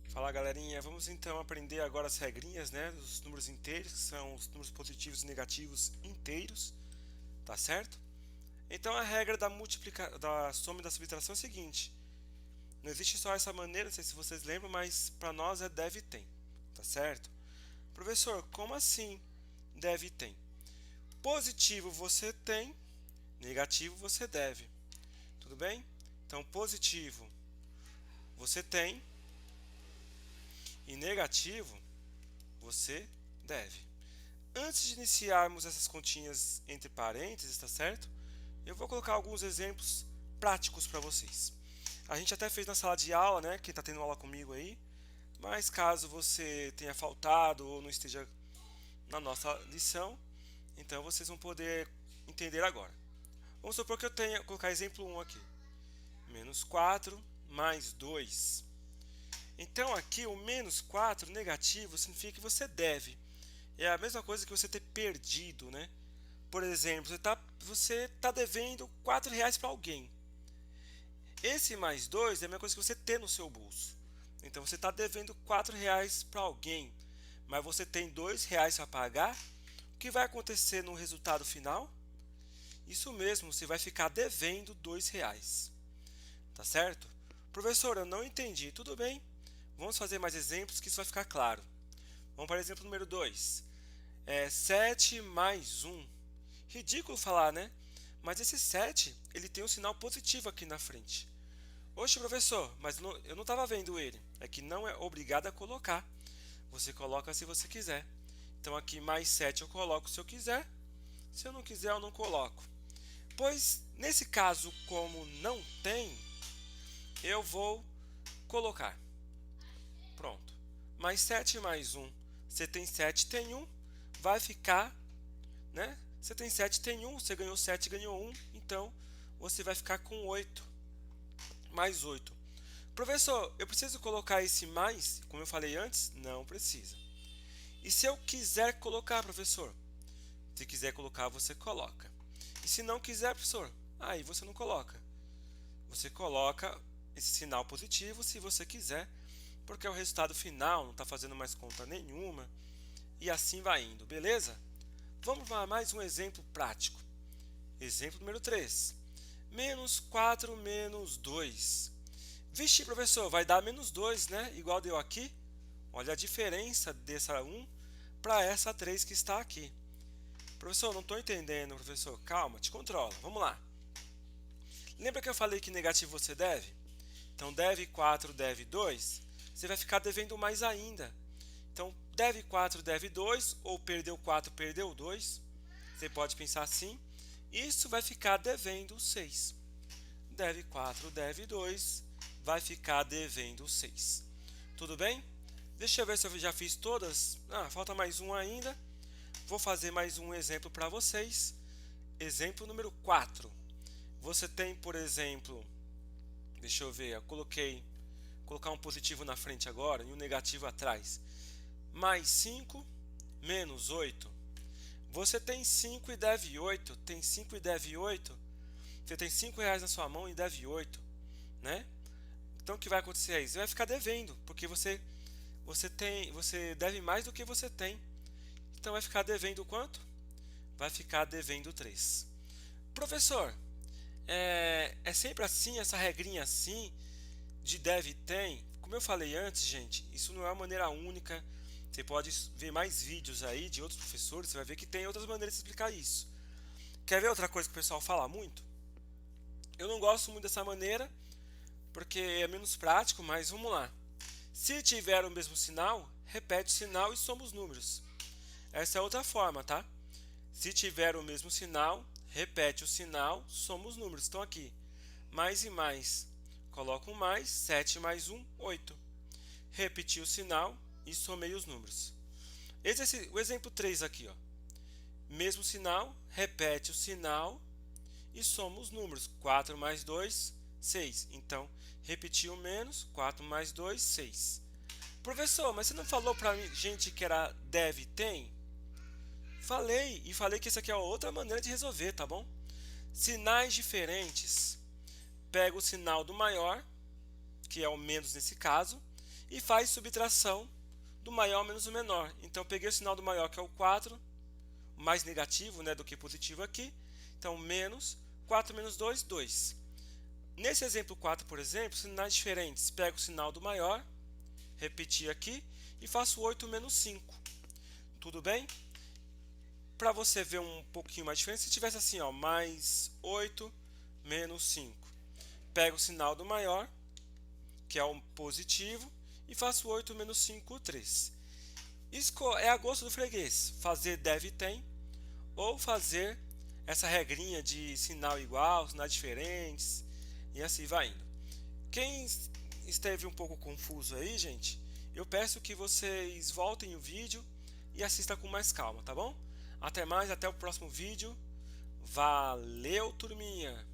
Fala galerinha, vamos então aprender agora as regrinhas, né, dos números inteiros, que são os números positivos e negativos inteiros, tá certo? Então a regra da soma e da subtração é a seguinte: não existe só essa maneira, não sei se vocês lembram, mas para nós é deve e tem, tá certo? Professor, como assim deve e tem? Positivo você tem, negativo você deve, tudo bem? Então positivo você tem e negativo você deve. Antes de iniciarmos essas continhas entre parênteses, tá certo? Eu vou colocar alguns exemplos práticos para vocês. A gente até fez na sala de aula, né? Quem está tendo aula comigo aí. Mas caso você tenha faltado ou não esteja na nossa lição, então vocês vão poder entender agora. Vamos supor que eu tenha, colocar exemplo 1 aqui. Menos 4 mais 2. Então aqui o menos 4 negativo significa que você deve. É a mesma coisa que você ter perdido, né? Por exemplo, você tá devendo R$ 4 para alguém. Esse mais 2 é a mesma coisa que você ter no seu bolso. Então você está devendo R$ 4 para alguém, mas você tem R$ 2 para pagar. O que vai acontecer no resultado final? Isso mesmo, você vai ficar devendo R$ 2. Tá certo? Professor, eu não entendi. Tudo bem? Vamos fazer mais exemplos que isso vai ficar claro. Vamos para o exemplo número 2. 7 mais 1. Ridículo falar, né? Mas esse 7, ele tem um sinal positivo aqui na frente. Oxe, professor, mas eu não estava vendo ele. É que não é obrigado a colocar. Você coloca se você quiser. Então aqui mais 7 eu coloco se eu quiser. Se eu não quiser, eu não coloco. Pois, nesse caso, como não tem, eu vou colocar. Pronto. Mais 7 mais 1. Você tem 7, tem 1. Vai ficar, né? Você tem 7, tem 1. Você ganhou 7, ganhou 1. Então, você vai ficar com 8. Mais 8. Professor, eu preciso colocar esse mais, como eu falei antes? Não precisa. E se eu quiser colocar, professor? Se quiser colocar, você coloca. E se não quiser, professor? Aí você não coloca. Você coloca esse sinal positivo se você quiser, porque é o resultado final, não está fazendo mais conta nenhuma. E assim vai indo, beleza? Vamos para mais um exemplo prático. Exemplo número 3. Menos 4 menos 2. Vixe, professor, vai dar menos 2, né? Igual deu aqui. Olha a diferença dessa 1 para essa 3 que está aqui. Professor, não estou entendendo, professor. Calma, te controla. Vamos lá. Lembra que eu falei que negativo você deve? Então, deve 4, deve 2. Você vai ficar devendo mais ainda. Então, deve 4, deve 2. Ou perdeu 4, perdeu 2. Você pode pensar assim. Isso vai ficar devendo 6. Deve 4, deve 2. Vai ficar devendo 6. Tudo bem? Deixa eu ver se eu já fiz todas. Falta mais um ainda. Vou fazer mais um exemplo para vocês. Exemplo número 4. Você tem, por exemplo, deixa eu ver, eu colocar um positivo na frente agora e um negativo atrás. Mais 5 menos 8. Você tem 5 e deve 8. Tem 5 e deve 8. Você tem R$ 5 na sua mão e deve 8, né? Então o que vai acontecer aí? Você vai ficar devendo, porque você deve mais do que você tem. Então vai ficar devendo quanto? Vai ficar devendo 3. Professor, é sempre assim, essa regrinha assim, de deve e tem? Como eu falei antes, gente, isso não é uma maneira única. Você pode ver mais vídeos aí de outros professores, você vai ver que tem outras maneiras de explicar isso. Quer ver outra coisa que o pessoal fala muito? Eu não gosto muito dessa maneira, porque é menos prático, mas vamos lá. Se tiver o mesmo sinal, repete o sinal e soma os números. Essa é outra forma, tá? Se tiver o mesmo sinal, repete o sinal, soma os números. Estão aqui. Mais e mais. Coloca um mais, 7 mais 1, 8. Repeti o sinal e somei os números. O exemplo 3 aqui, ó. Mesmo sinal, repete o sinal e soma os números. 4 mais 2, 6. Então, repetiu menos, 4 mais 2, 6. Professor, mas você não falou pra gente que era deve tem? Falei, e falei que isso aqui é outra maneira de resolver, tá bom? Sinais diferentes. Pega o sinal do maior, que é o menos nesse caso, e faz subtração do maior menos o menor. Então eu peguei o sinal do maior, que é o 4, mais negativo, né, do que positivo aqui. Então menos 4 menos 2, 2. Nesse exemplo 4, por exemplo, sinais diferentes. Pego o sinal do maior, repetir aqui, e faço 8 menos 5. Tudo bem? Para você ver um pouquinho mais diferente, se tivesse assim, ó, mais 8 menos 5. Pego o sinal do maior, que é um positivo, e faço 8 menos 5, 3. É a gosto do freguês, fazer deve tem, ou fazer essa regrinha de sinal igual, sinais diferentes, e assim vai indo. Quem esteve um pouco confuso aí, gente, eu peço que vocês voltem o vídeo e assistam com mais calma, tá bom? Até mais, até o próximo vídeo. Valeu, turminha!